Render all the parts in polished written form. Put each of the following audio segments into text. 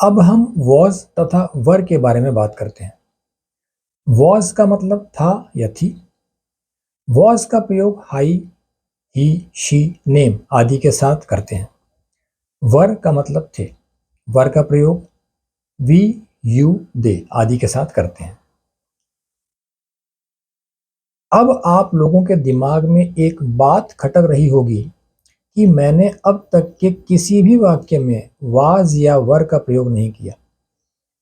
अब हम वॉज तथा वर के बारे में बात करते हैं। वॉज का मतलब था या थी। वॉज का प्रयोग हाई, ही, शी, नेम आदि के साथ करते हैं। वर का मतलब थे। वर का प्रयोग वी, यू, दे आदि के साथ करते हैं। अब आप लोगों के दिमाग में एक बात खटक रही होगी कि मैंने अब तक के किसी भी वाक्य में वाज या वर का प्रयोग नहीं किया।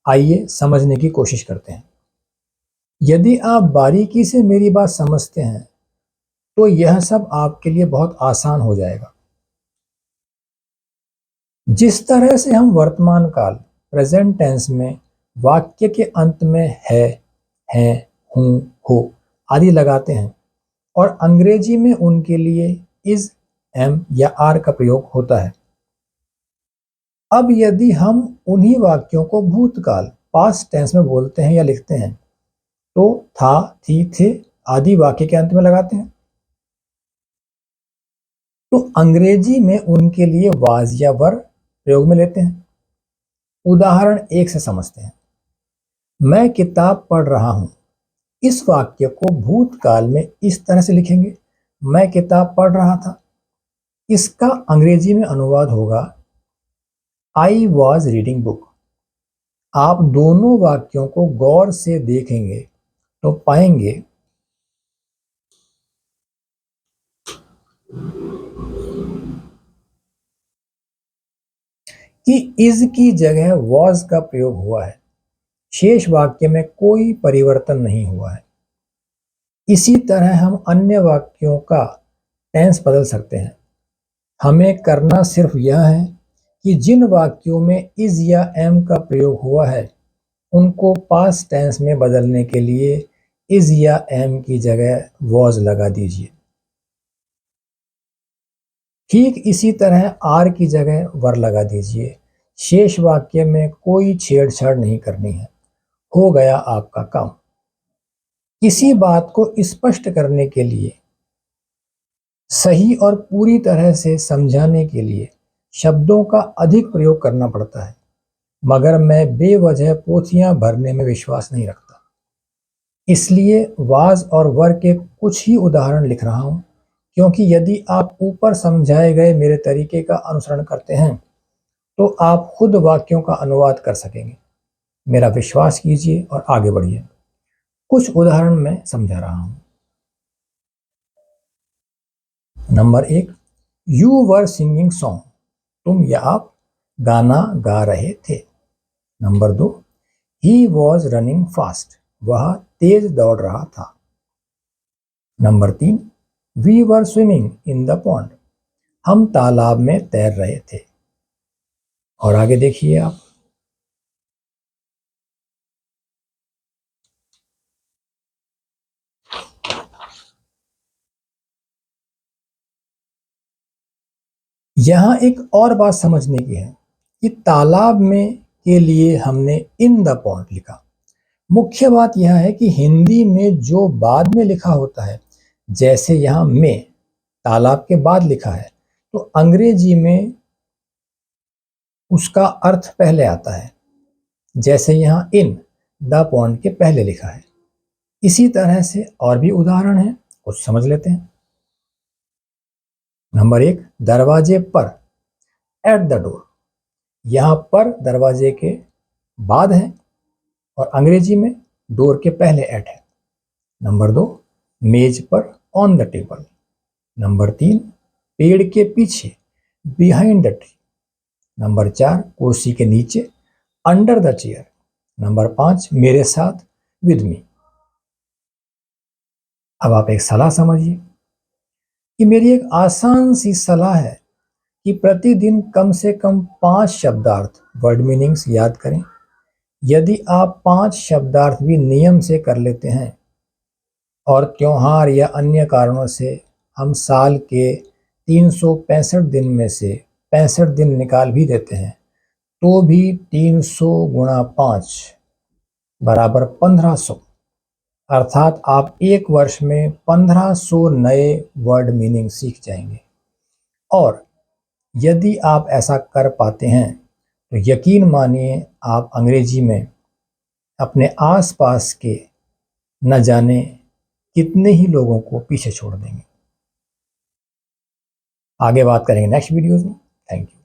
आइए समझने की कोशिश करते हैं। यदि आप बारीकी से मेरी बात समझते हैं तो यह सब आपके लिए बहुत आसान हो जाएगा। जिस तरह से हम वर्तमान काल प्रेजेंट टेंस में वाक्य के अंत में है, हैं, हूं, हो आदि लगाते हैं और अंग्रेजी में उनके लिए इज, एम या आर का प्रयोग होता है। अब यदि हम उन्हीं वाक्यों को भूतकाल पास्ट टेंस में बोलते हैं या लिखते हैं तो था, थी, थे आदि वाक्य के अंत में लगाते हैं। तो अंग्रेजी में उनके लिए वाज या वर प्रयोग में लेते हैं। उदाहरण एक से समझते हैं। मैं किताब पढ़ रहा हूं। इस वाक्य को भूतकाल में इस तरह से लिखेंगे, मैं किताब पढ़ रहा था। इसका अंग्रेजी में अनुवाद होगा आई वॉज रीडिंग बुक। आप दोनों वाक्यों को गौर से देखेंगे तो पाएंगे कि इज की जगह वॉज का प्रयोग हुआ है। शेष वाक्य में कोई परिवर्तन नहीं हुआ है। इसी तरह हम अन्य वाक्यों का टेंस बदल सकते हैं। हमें करना सिर्फ यह है कि जिन वाक्यों में इज या एम का प्रयोग हुआ है उनको पास्ट टेंस में बदलने के लिए इज या एम की जगह वॉज लगा दीजिए। ठीक इसी तरह आर की जगह वर लगा दीजिए। शेष वाक्य में कोई छेड़छाड़ नहीं करनी है। हो गया आपका काम। इसी बात को स्पष्ट करने के लिए, सही और पूरी तरह से समझाने के लिए शब्दों का अधिक प्रयोग करना पड़ता है, मगर मैं बेवजह पोथियां भरने में विश्वास नहीं रखता। इसलिए वाज और वर के कुछ ही उदाहरण लिख रहा हूं, क्योंकि यदि आप ऊपर समझाए गए मेरे तरीके का अनुसरण करते हैं तो आप खुद वाक्यों का अनुवाद कर सकेंगे। मेरा विश्वास कीजिए और आगे बढ़िए। कुछ उदाहरण मैं समझा रहा हूं। Number 1, you were singing song. तुम या आप गाना गा रहे थे। Number 2, he was running fast. वह तेज दौड़ रहा था। Number 3, we were swimming in the pond. हम तालाब में तैर रहे थे। और आगे देखिए आप। यहां एक और बात समझने की है कि तालाब में के लिए हमने इन द पॉन्ड लिखा। मुख्य बात यह है कि हिंदी में जो बाद में लिखा होता है, जैसे यहां में तालाब के बाद लिखा है, तो अंग्रेजी में उसका अर्थ पहले आता है, जैसे यहां इन द पॉन्ड के पहले लिखा है। इसी तरह से और भी उदाहरण हैं, कुछ समझ लेते हैं। नंबर 1, दरवाजे पर, एट द डोर। यहां पर दरवाजे के बाद है और अंग्रेजी में डोर के पहले एट है। नंबर 2, मेज पर, ऑन द टेबल। नंबर 3, पेड़ के पीछे, बिहाइंड द ट्री। नंबर 4, कुर्सी के नीचे, अंडर द चेयर। नंबर 5, मेरे साथ, विद मी। अब आप एक सलाह समझिए कि मेरी एक आसान सी सलाह है कि प्रतिदिन कम से कम 5 शब्दार्थ वर्ड मीनिंग्स याद करें। यदि आप 5 शब्दार्थ भी नियम से कर लेते हैं और त्योहार या अन्य कारणों से हम साल के 365 दिन में से 65 दिन निकाल भी देते हैं तो भी 300 गुणा 5 बराबर 1500, अर्थात आप एक वर्ष में 1500 नए वर्ड मीनिंग सीख जाएंगे। और यदि आप ऐसा कर पाते हैं तो यकीन मानिए आप अंग्रेजी में अपने आसपास के न जाने कितने ही लोगों को पीछे छोड़ देंगे। आगे बात करेंगे नेक्स्ट वीडियोस में। Thank you.